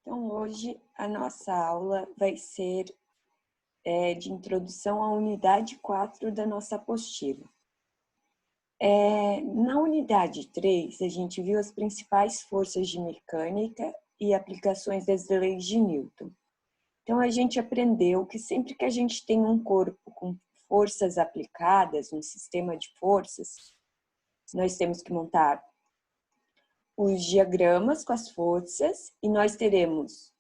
Então, hoje a nossa aula vai ser de introdução à unidade 4 da nossa apostila. Na unidade 3, a gente viu as principais forças de mecânica e aplicações das leis de Newton. Então, a gente aprendeu que sempre que a gente tem um corpo com forças aplicadas, um sistema de forças, nós temos que montar os diagramas com as forças e nós teremos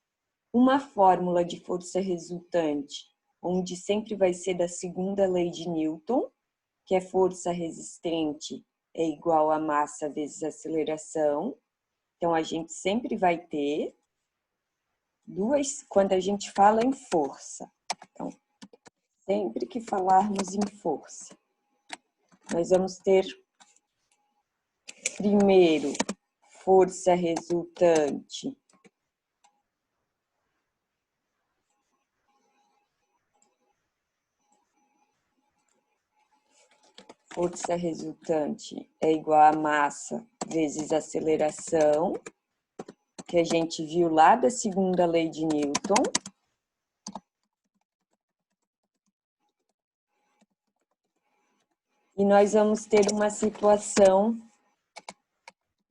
uma fórmula de força resultante, onde sempre vai ser da segunda lei de Newton, que é força resistente é igual a massa vezes aceleração. Então, a gente sempre vai ter duas, quando a gente fala em força. Então, sempre que falarmos em força, nós vamos ter primeiro força resultante é igual a massa vezes aceleração, que a gente viu lá da segunda lei de Newton. E nós vamos ter uma situação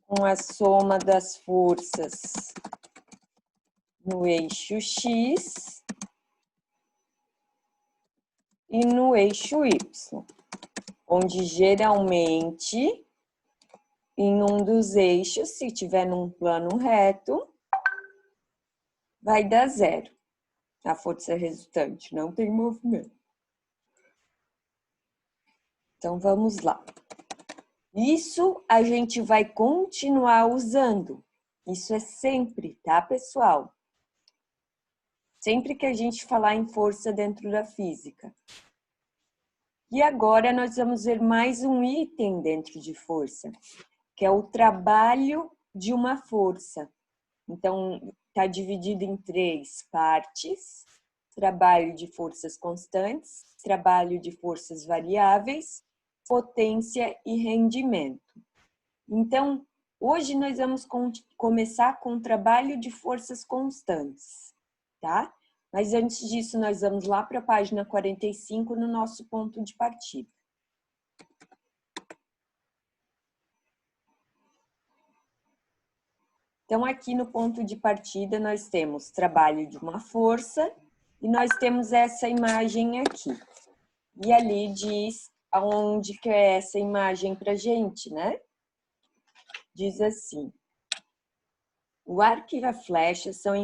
com a soma das forças no eixo X e no eixo Y, onde geralmente em um dos eixos, se tiver num plano reto, vai dar zero. A força resultante não tem movimento. Então, vamos lá. Isso a gente vai continuar usando. Isso é sempre, tá, pessoal? Sempre que a gente falar em força dentro da física. E agora nós vamos ver mais um item dentro de força, que é o trabalho de uma força. Então, está dividido em 3 partes: trabalho de forças constantes, trabalho de forças variáveis, potência e rendimento. Então, hoje nós vamos começar com o trabalho de forças constantes, tá? Mas antes disso, nós vamos lá para a página 45 no nosso ponto de partida. Então, aqui no ponto de partida, nós temos trabalho de uma força e nós temos essa imagem aqui. E ali diz aonde que é essa imagem para a gente, né? Diz assim: o arco e a flecha são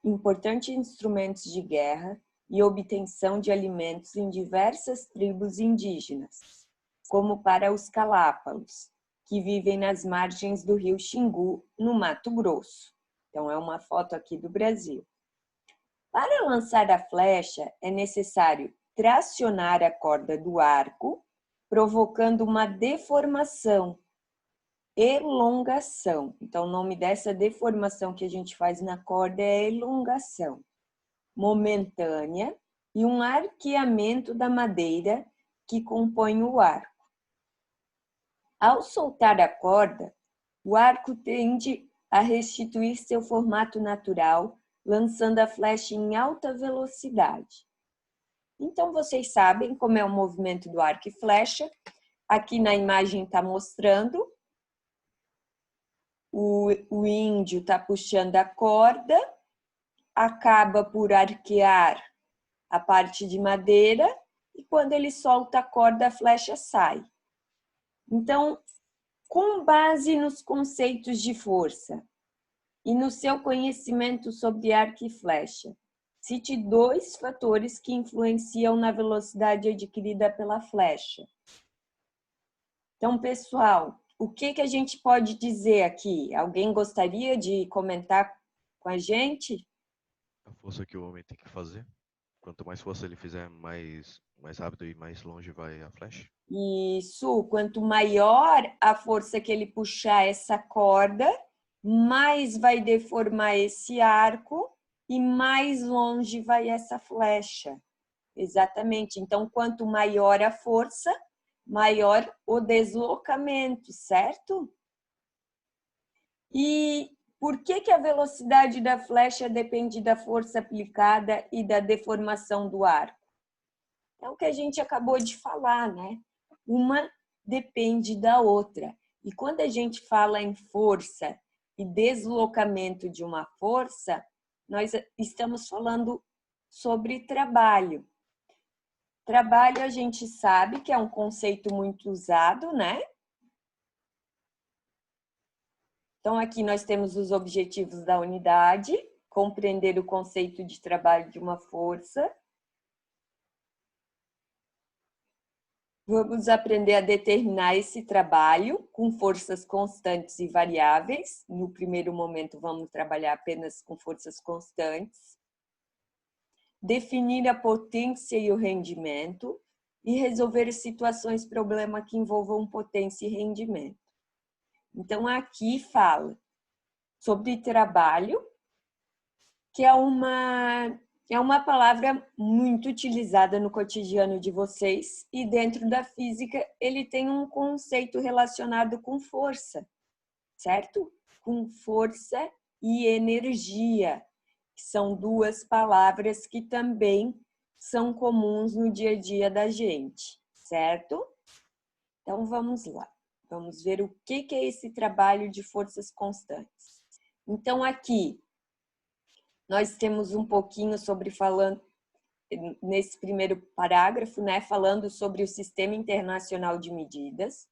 importantes instrumentos de guerra e obtenção de alimentos em diversas tribos indígenas, como para os calápalos, que vivem nas margens do rio Xingu, no Mato Grosso. Então, é uma foto aqui do Brasil. Para lançar a flecha, é necessário tracionar a corda do arco, provocando uma deformação, elongação. Então, o nome dessa deformação que a gente faz na corda é elongação momentânea e um arqueamento da madeira que compõe o arco. Ao soltar a corda, o arco tende a restituir seu formato natural, lançando a flecha em alta velocidade. Então, vocês sabem como é o movimento do arco e flecha. Aqui na imagem está mostrando. O índio está puxando a corda, acaba por arquear a parte de madeira e quando ele solta a corda, a flecha sai. Então, com base nos conceitos de força e no seu conhecimento sobre arco e flecha, cite 2 fatores que influenciam na velocidade adquirida pela flecha. Então, pessoal, o que a gente pode dizer aqui? Alguém gostaria de comentar com a gente? A força que o homem tem que fazer. Quanto mais força ele fizer, mais rápido e mais longe vai a flecha. Isso, quanto maior a força que ele puxar essa corda, mais vai deformar esse arco e mais longe vai essa flecha. Exatamente. Então, quanto maior a força, maior o deslocamento, certo? E Por que a velocidade da flecha depende da força aplicada e da deformação do arco? É o que a gente acabou de falar, né? Uma depende da outra. E quando a gente fala em força e deslocamento de uma força, nós estamos falando sobre trabalho. Trabalho a gente sabe que é um conceito muito usado, né? Então, aqui nós temos os objetivos da unidade, compreender o conceito de trabalho de uma força. Vamos aprender a determinar esse trabalho com forças constantes e variáveis. No primeiro momento, vamos trabalhar apenas com forças constantes. Definir a potência e o rendimento e resolver situações, problema que envolvam potência e rendimento. Então, aqui fala sobre trabalho, que é uma palavra muito utilizada no cotidiano de vocês, e dentro da física ele tem um conceito relacionado com força, certo? Com força e energia, que são duas palavras que também são comuns no dia a dia da gente, certo? Então vamos lá. Vamos ver o que é esse trabalho de forças constantes. Então, aqui, nós temos um pouquinho sobre falando, nesse primeiro parágrafo, né, falando sobre o Sistema Internacional de Medidas.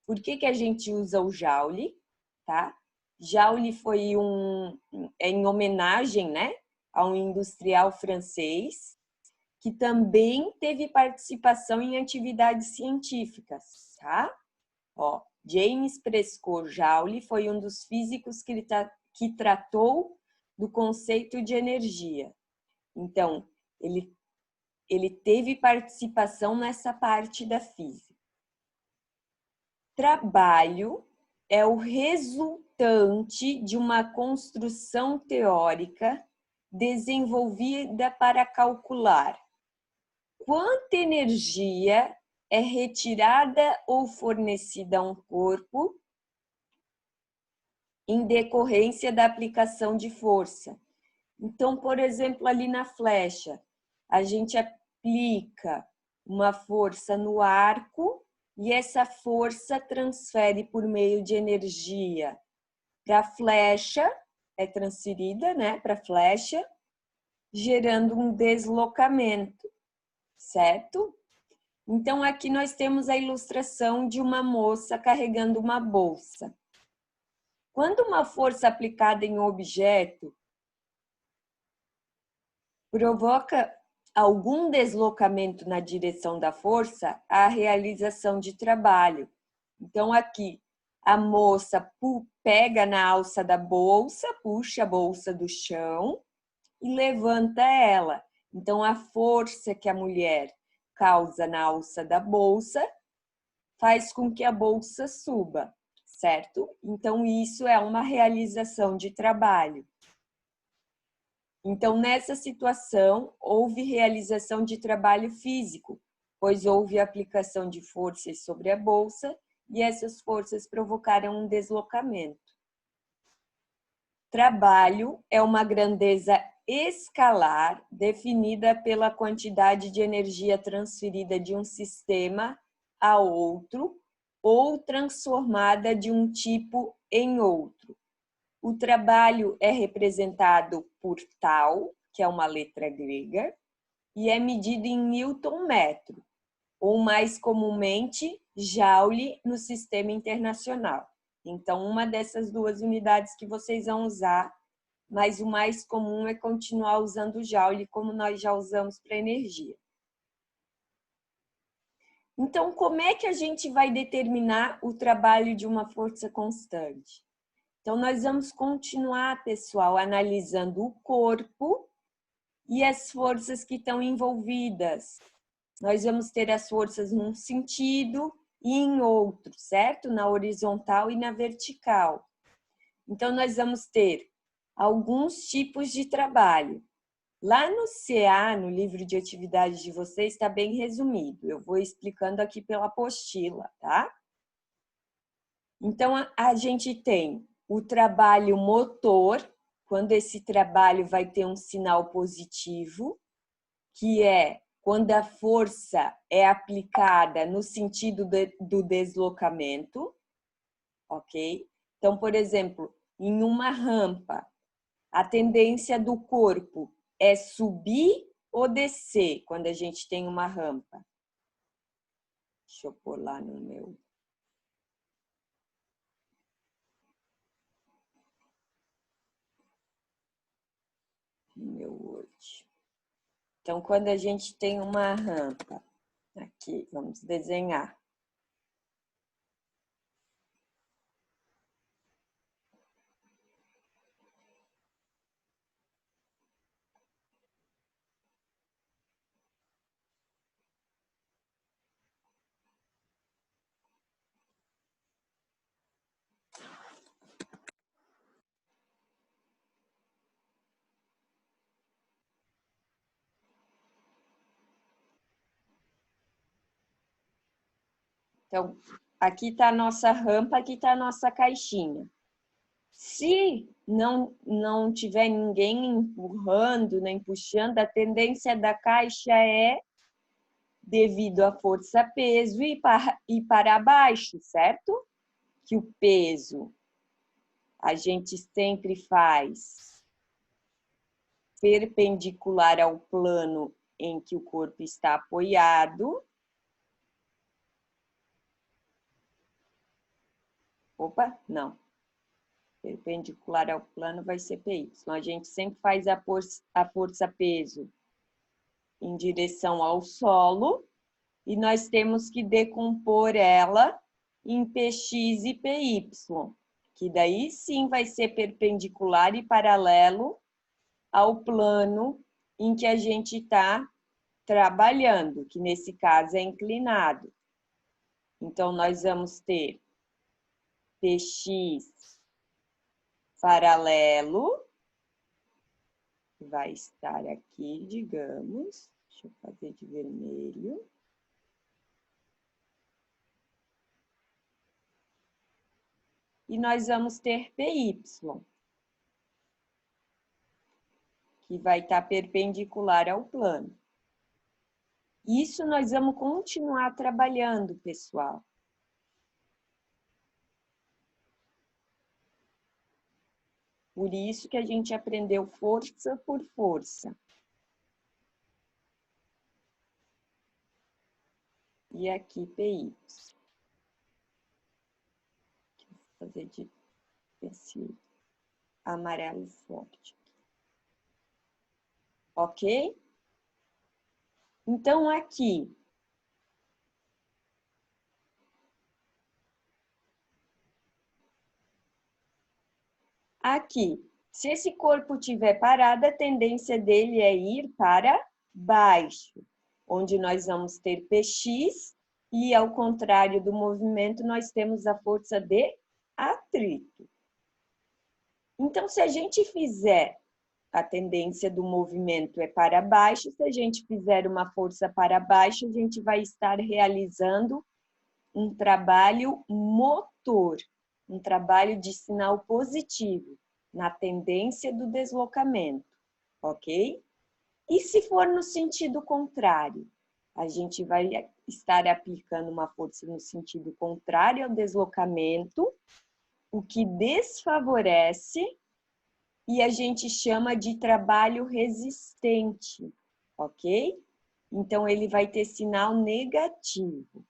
Por que a gente usa o Joule, tá? Joule foi em homenagem, né, a um industrial francês que também teve participação em atividades científicas, tá? Ó, James Prescott Joule foi um dos físicos que tratou do conceito de energia. Então, ele teve participação nessa parte da física. Trabalho é o resultante de uma construção teórica desenvolvida para calcular quanta energia é retirada ou fornecida a um corpo em decorrência da aplicação de força. Então, por exemplo, ali na flecha, a gente aplica uma força no arco e essa força transfere por meio de energia para a flecha, é transferida, né, para a flecha, gerando um deslocamento, certo? Então, aqui nós temos a ilustração de uma moça carregando uma bolsa. Quando uma força aplicada em um objeto provoca algum deslocamento na direção da força, a realização de trabalho. Então, aqui, a moça pega na alça da bolsa, puxa a bolsa do chão e levanta ela. Então, a força que a mulher causa na alça da bolsa faz com que a bolsa suba, certo? Então, isso é uma realização de trabalho. Então, nessa situação, houve realização de trabalho físico, pois houve aplicação de forças sobre a bolsa e essas forças provocaram um deslocamento. Trabalho é uma grandeza escalar definida pela quantidade de energia transferida de um sistema a outro ou transformada de um tipo em outro. O trabalho é representado por tal, que é uma letra grega, e é medido em newton-metro, ou mais comumente, joule no sistema internacional. Então, uma dessas duas unidades que vocês vão usar, mas o mais comum é continuar usando o joule, como nós já usamos para energia. Então, como é que a gente vai determinar o trabalho de uma força constante? Então, nós vamos continuar, pessoal, analisando o corpo e as forças que estão envolvidas. Nós vamos ter as forças num sentido e em outro, certo? Na horizontal e na vertical. Então, nós vamos ter alguns tipos de trabalho. Lá no CA, no livro de atividades de vocês, está bem resumido. Eu vou explicando aqui pela apostila, tá? Então, a gente tem o trabalho motor, quando esse trabalho vai ter um sinal positivo, que é quando a força é aplicada no sentido do deslocamento, ok? Então, por exemplo, em uma rampa, a tendência do corpo é subir ou descer quando a gente tem uma rampa. Deixa eu pôr lá no meu. Word. Então, quando a gente tem uma rampa, aqui, vamos desenhar. Então, aqui está a nossa rampa, aqui está a nossa caixinha. Se não tiver ninguém empurrando, nem puxando, a tendência da caixa é devido à força-peso e para baixo, certo? Que o peso a gente sempre faz perpendicular ao plano em que o corpo está apoiado. Opa, não. Perpendicular ao plano vai ser PY. A gente sempre faz a força-peso em direção ao solo e nós temos que decompor ela em PX e PY, que daí sim vai ser perpendicular e paralelo ao plano em que a gente está trabalhando, que nesse caso é inclinado. Então, nós vamos ter PX paralelo, que vai estar aqui, digamos. Deixa eu fazer de vermelho. E nós vamos ter PY, que vai estar perpendicular ao plano. Isso nós vamos continuar trabalhando, pessoal. Por isso que a gente aprendeu força por força. E aqui PY. Vou fazer de esse amarelo forte. Ok? Então, aqui, se esse corpo estiver parado, a tendência dele é ir para baixo, onde nós vamos ter PX e, ao contrário do movimento, nós temos a força de atrito. Então, se a gente fizer a tendência do movimento é para baixo, se a gente fizer uma força para baixo, a gente vai estar realizando um trabalho motor, um trabalho de sinal positivo, na tendência do deslocamento, ok? E se for no sentido contrário? A gente vai estar aplicando uma força no sentido contrário ao deslocamento, o que desfavorece e a gente chama de trabalho resistente, ok? Então, ele vai ter sinal negativo.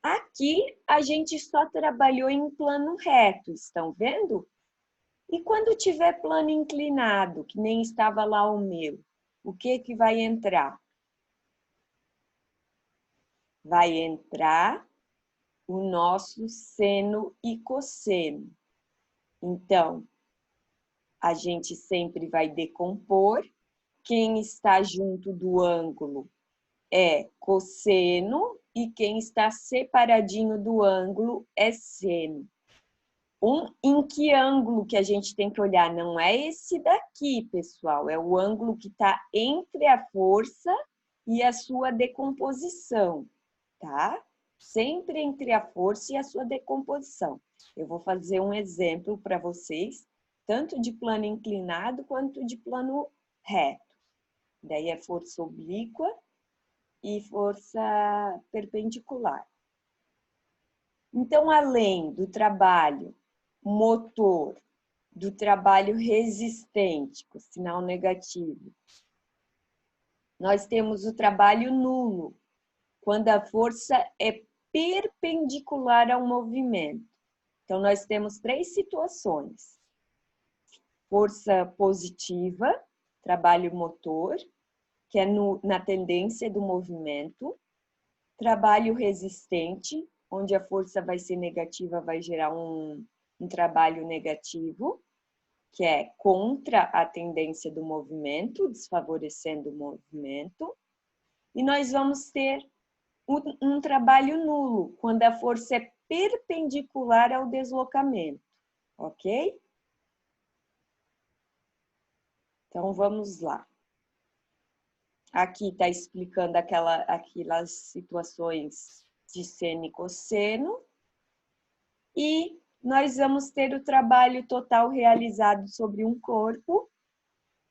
Aqui, a gente só trabalhou em plano reto, estão vendo? E quando tiver plano inclinado, que nem estava lá o meu, o que vai entrar? Vai entrar o nosso seno e cosseno. Então, a gente sempre vai decompor. Quem está junto do ângulo é cosseno e quem está separadinho do ângulo é seno. Em que ângulo que a gente tem que olhar? Não é esse daqui, pessoal, é o ângulo que está entre a força e a sua decomposição, tá? sempre entre a força e a sua decomposição. Eu vou fazer um exemplo para vocês, tanto de plano inclinado quanto de plano reto. Daí é força oblíqua e força perpendicular. Então, além do trabalho motor, do trabalho resistente, com sinal negativo, nós temos o trabalho nulo, quando a força é perpendicular ao movimento. Então, nós temos 3 situações. Força positiva, trabalho motor, que é na tendência do movimento. Trabalho resistente, onde a força vai ser negativa, vai gerar um trabalho negativo, que é contra a tendência do movimento, desfavorecendo o movimento. E nós vamos ter um trabalho nulo, quando a força é perpendicular ao deslocamento, ok? Então, vamos lá. Aqui está explicando aquelas situações de seno e cosseno. E nós vamos ter o trabalho total realizado sobre um corpo,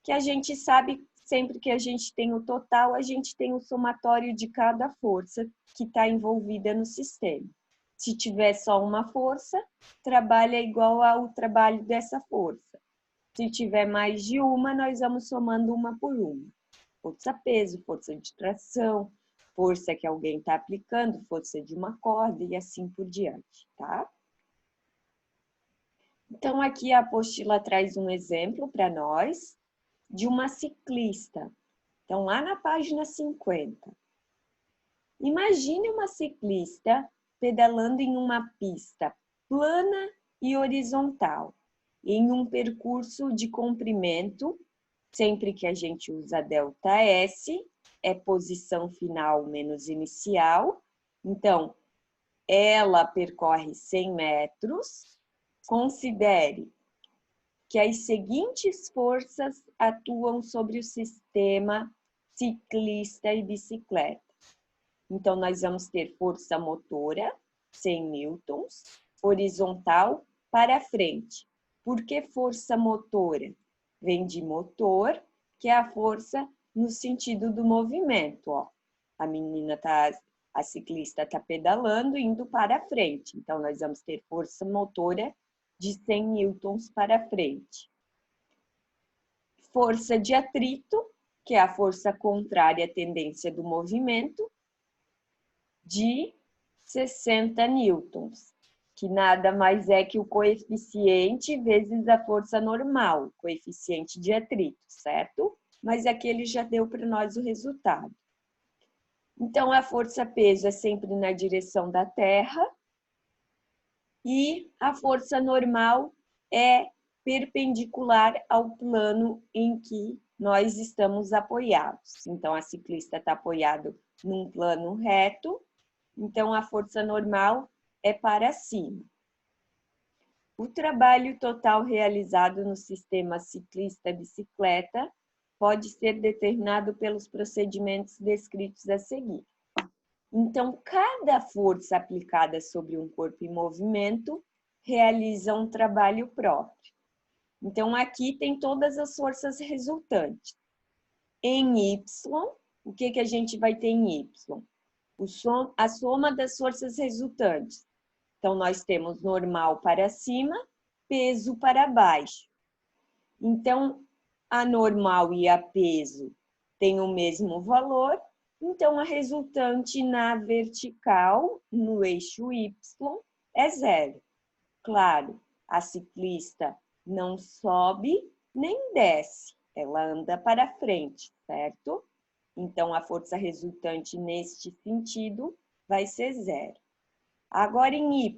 que a gente sabe, sempre que a gente tem o total, a gente tem o somatório de cada força que está envolvida no sistema. Se tiver só uma força, trabalha igual ao trabalho dessa força. Se tiver mais de uma, nós vamos somando uma por uma. Força-peso, força de tração, força que alguém está aplicando, força de uma corda e assim por diante, tá? Então, aqui a apostila traz um exemplo para nós de uma ciclista. Então, lá na página 50. Imagine uma ciclista pedalando em uma pista plana e horizontal, em um percurso de comprimento. Sempre que a gente usa ΔS, é posição final menos inicial. Então, ela percorre 100 metros. Considere que as seguintes forças atuam sobre o sistema ciclista e bicicleta. Então, nós vamos ter força motora, 100 newtons, horizontal para frente. Por que força motora? Vem de motor, que é a força no sentido do movimento. Ó. A ciclista está pedalando, indo para frente. Então, nós vamos ter força motora de 100 newtons para frente. Força de atrito, que é a força contrária à tendência do movimento, de 60 newtons, que nada mais é que o coeficiente vezes a força normal, coeficiente de atrito, certo? Mas aqui ele já deu para nós o resultado. Então, a força-peso é sempre na direção da Terra e a força normal é perpendicular ao plano em que nós estamos apoiados. Então, a ciclista está apoiada num plano reto, então a força normal é para cima. O trabalho total realizado no sistema ciclista-bicicleta pode ser determinado pelos procedimentos descritos a seguir. Então, cada força aplicada sobre um corpo em movimento realiza um trabalho próprio. Então, aqui tem todas as forças resultantes. Em Y, o que a gente vai ter em Y? A soma das forças resultantes. Então, nós temos normal para cima, peso para baixo. Então, a normal e a peso têm o mesmo valor, então a resultante na vertical, no eixo Y, é 0. Claro, a ciclista não sobe nem desce, ela anda para frente, certo? Então, a força resultante neste sentido vai ser 0. Agora, em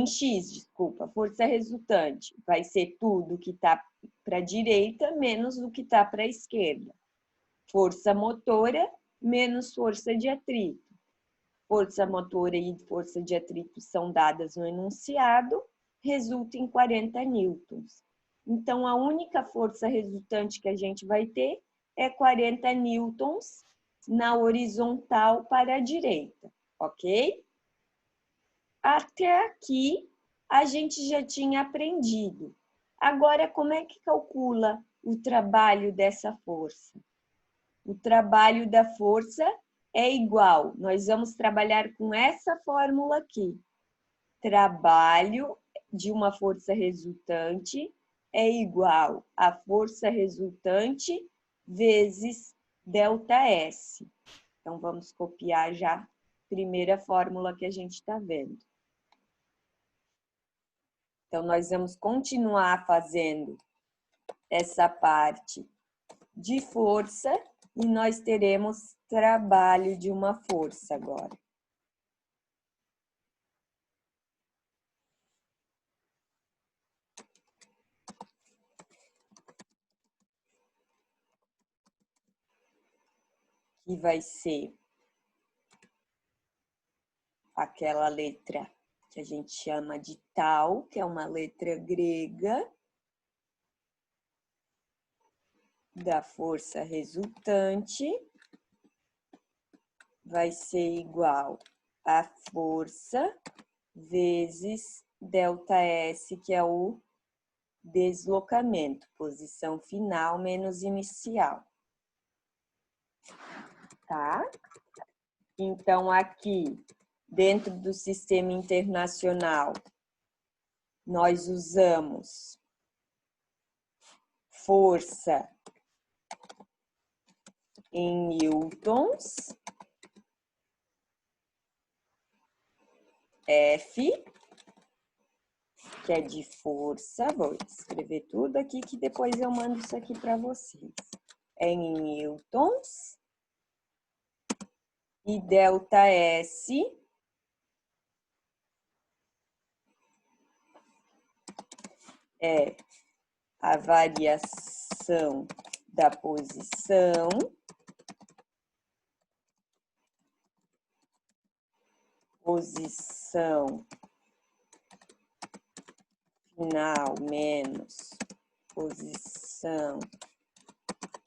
X, desculpa, força resultante vai ser tudo que está para a direita menos o que está para a esquerda. Força motora menos força de atrito. Força motora e força de atrito são dadas no enunciado, resulta em 40 newtons. Então, a única força resultante que a gente vai ter é 40 newtons na horizontal para a direita, ok? Até aqui, a gente já tinha aprendido. Agora, como é que calcula o trabalho dessa força? O trabalho da força é igual, nós vamos trabalhar com essa fórmula aqui. Trabalho de uma força resultante é igual a força resultante vezes ΔS. Então, vamos copiar já a primeira fórmula que a gente está vendo. Então, nós vamos continuar fazendo essa parte de força e nós teremos trabalho de uma força agora. Que vai ser aquela letra que a gente chama de tal, que é uma letra grega da força resultante, vai ser igual a força vezes ΔS, que é o deslocamento, posição final menos inicial. Tá? Então, aqui, dentro do sistema internacional, nós usamos força em newtons, F, que é de força. Vou escrever tudo aqui que depois eu mando isso aqui para vocês. É em newtons. E ΔS é a variação da posição final menos posição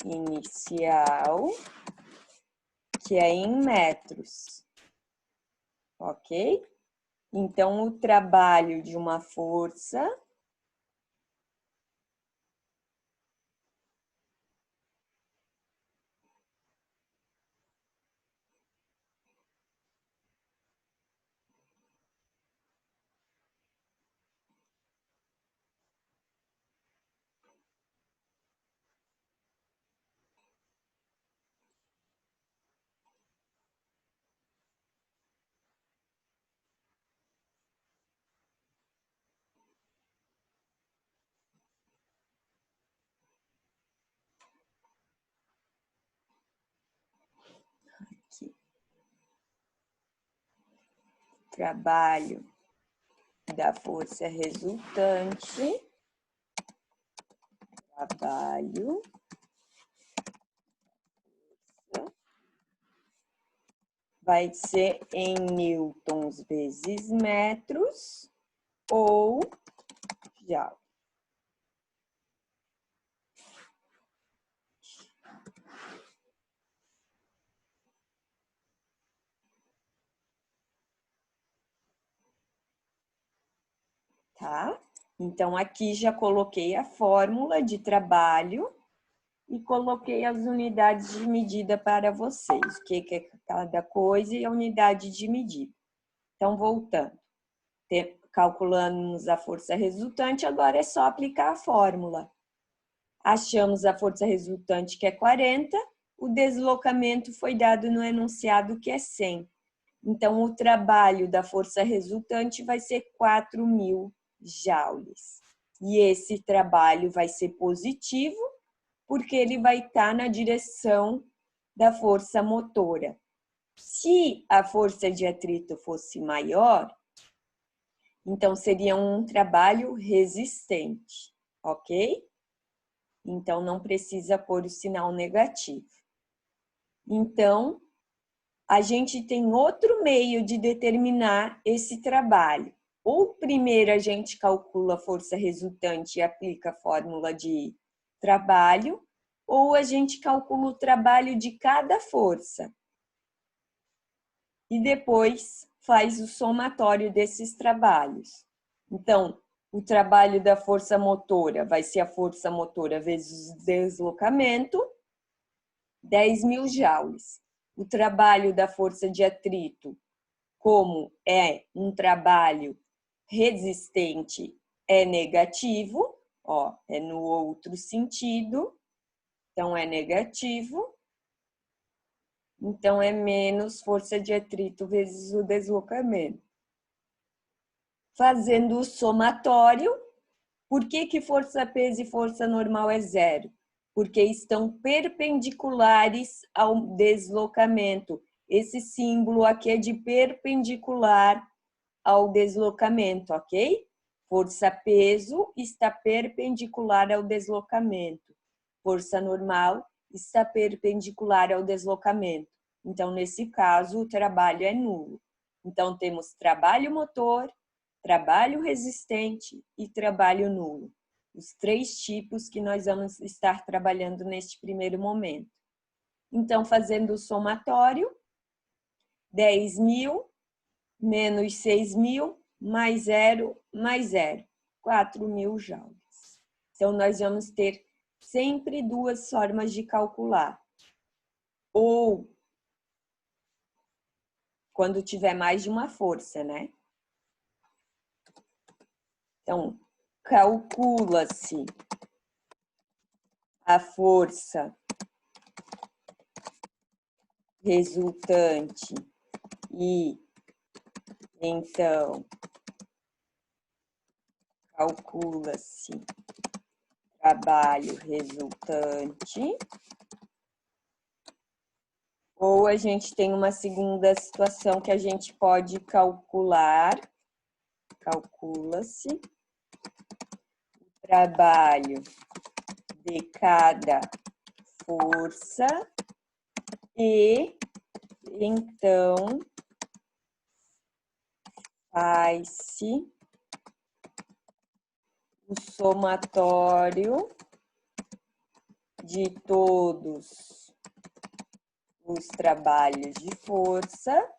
inicial, que é em metros, ok? Então, o trabalho de uma força aqui. Trabalho da força resultante, trabalho vai ser em newtons vezes metros ou joule. Tá? Então, aqui já coloquei a fórmula de trabalho e coloquei as unidades de medida para vocês, o que é cada coisa e a unidade de medida. Então, voltando, calculamos a força resultante, agora é só aplicar a fórmula. Achamos a força resultante, que é 40, o deslocamento foi dado no enunciado, que é 100. Então, o trabalho da força resultante vai ser 4.000 joules. E esse trabalho vai ser positivo, porque ele vai estar na direção da força motora. Se a força de atrito fosse maior, então seria um trabalho resistente, ok? Então, não precisa pôr o sinal negativo. Então, a gente tem outro meio de determinar esse trabalho. Ou primeiro a gente calcula a força resultante e aplica a fórmula de trabalho, ou a gente calcula o trabalho de cada força. E depois faz o somatório desses trabalhos. Então, o trabalho da força motora vai ser a força motora vezes o deslocamento, 10.000 joules. O trabalho da força de atrito, como é um trabalho resistente, é negativo, ó, é no outro sentido, então é negativo. Então, é menos força de atrito vezes o deslocamento. Fazendo o somatório, por que força peso e força normal é zero? Porque estão perpendiculares ao deslocamento. Esse símbolo aqui é de perpendicular ao deslocamento, ok? Força peso está perpendicular ao deslocamento. Força normal está perpendicular ao deslocamento. Então, nesse caso, o trabalho é nulo. Então, temos trabalho motor, trabalho resistente e trabalho nulo. Os 3 tipos que nós vamos estar trabalhando neste primeiro momento. Então, fazendo o somatório, 10.000 menos 6.000 mais 0 mais 0, 4.000 joules. Então, nós vamos ter sempre 2 formas de calcular. Ou quando tiver mais de uma força, né? Então, calcula-se a força resultante e, então, calcula-se trabalho resultante. Ou a gente tem uma segunda situação que a gente pode calcular, calcula-se o trabalho de cada força e, então, faz-se o somatório de todos os trabalhos de força,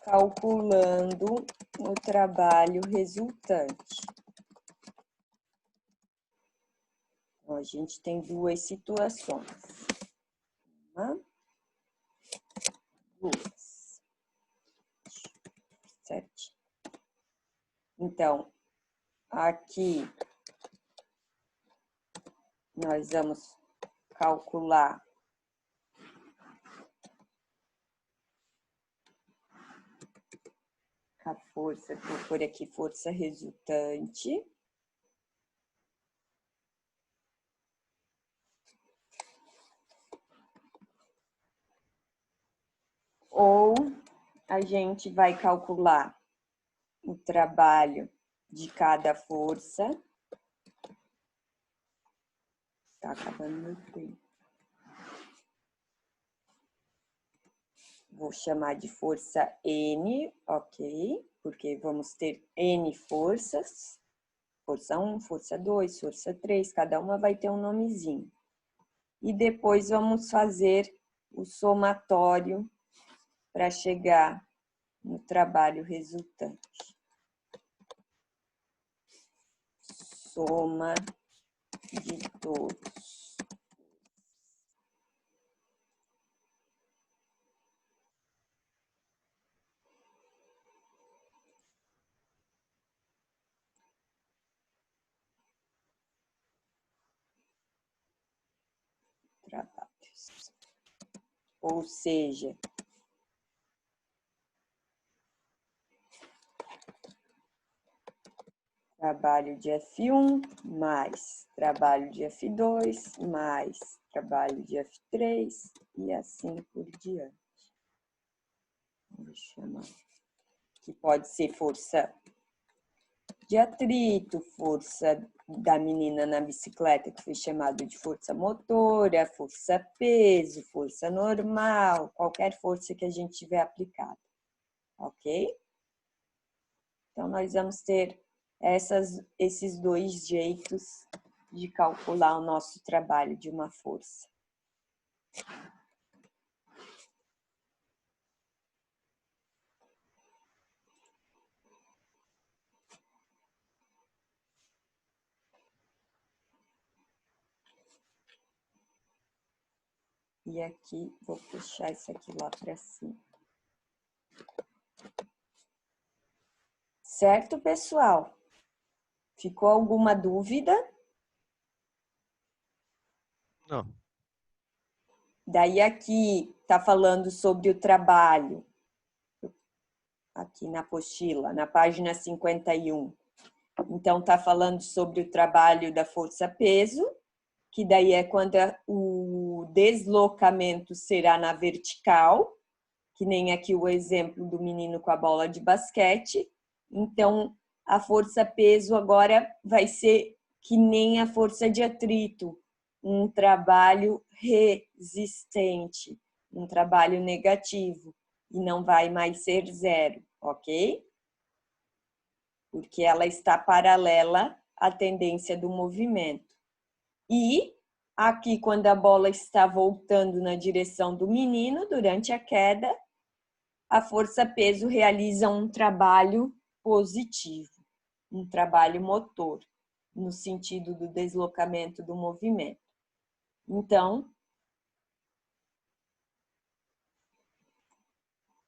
calculando o trabalho resultante. Então, a gente tem 2 situações. 1, 2, 7. Então, aqui nós vamos calcular a força, vou pôr aqui força resultante. Ou a gente vai calcular o trabalho de cada força. Tá acabando meu tempo. Vou chamar de força N, ok? Porque vamos ter N forças. Força 1, força 2, força 3, cada uma vai ter um nomezinho. E depois vamos fazer o somatório para chegar no trabalho resultante. Soma de todos. Trabalhos. Ou seja, trabalho de F1 mais trabalho de F2 mais trabalho de F3 e assim por diante. Vou chamar. Que pode ser força de atrito, força da menina na bicicleta, que foi chamado de força motora, força peso, força normal, qualquer força que a gente tiver aplicado, ok? Então, nós vamos ter esses 2 jeitos de calcular o nosso trabalho de uma força. E aqui, vou puxar isso aqui lá para cima. Certo, pessoal? Ficou alguma dúvida? Não. Daí aqui está falando sobre o trabalho. Aqui na apostila, na página 51. Então, está falando sobre o trabalho da força-peso, que daí é quando o deslocamento será na vertical, que nem aqui o exemplo do menino com a bola de basquete. Então, a força-peso agora vai ser que nem a força de atrito, um trabalho resistente, um trabalho negativo, e não vai mais ser zero, ok? Porque ela está paralela à tendência do movimento. E aqui, quando a bola está voltando na direção do menino, durante a queda, a força-peso realiza um trabalho positivo, um trabalho motor, no sentido do deslocamento do movimento. Então,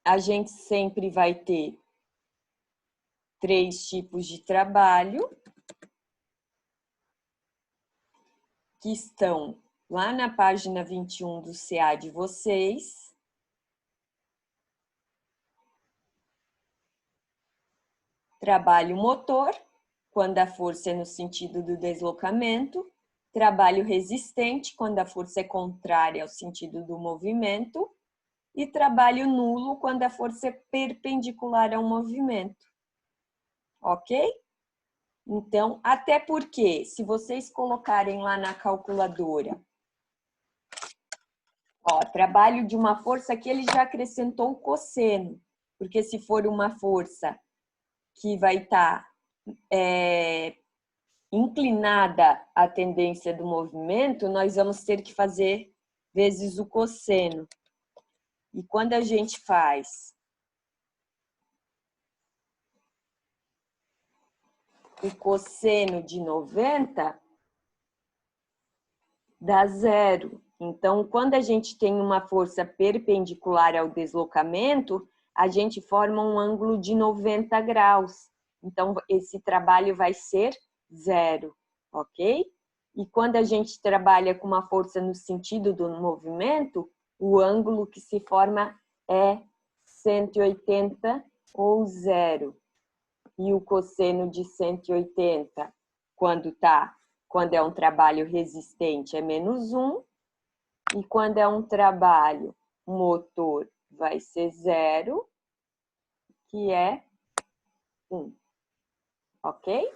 a gente sempre vai ter 3 tipos de trabalho que estão lá na página 21 do CA de vocês. Trabalho motor, quando a força é no sentido do deslocamento. Trabalho resistente, quando a força é contrária ao sentido do movimento. E trabalho nulo, quando a força é perpendicular ao movimento. Ok? Então, até porque, se vocês colocarem lá na calculadora, ó, trabalho de uma força aqui, ele já acrescentou o cosseno, porque se for uma força que vai estar inclinada à tendência do movimento, nós vamos ter que fazer vezes o cosseno. E quando a gente faz o cosseno de 90, dá zero. Então, quando a gente tem uma força perpendicular ao deslocamento, a gente forma um ângulo de 90 graus. Então, esse trabalho vai ser zero, ok? E quando a gente trabalha com uma força no sentido do movimento, o ângulo que se forma é 180 ou zero. E o cosseno de 180, quando é um trabalho resistente, é -1. E quando é um trabalho motor, vai ser 0, que é 1. Ok?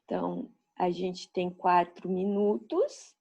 Então, a gente tem 4 minutos.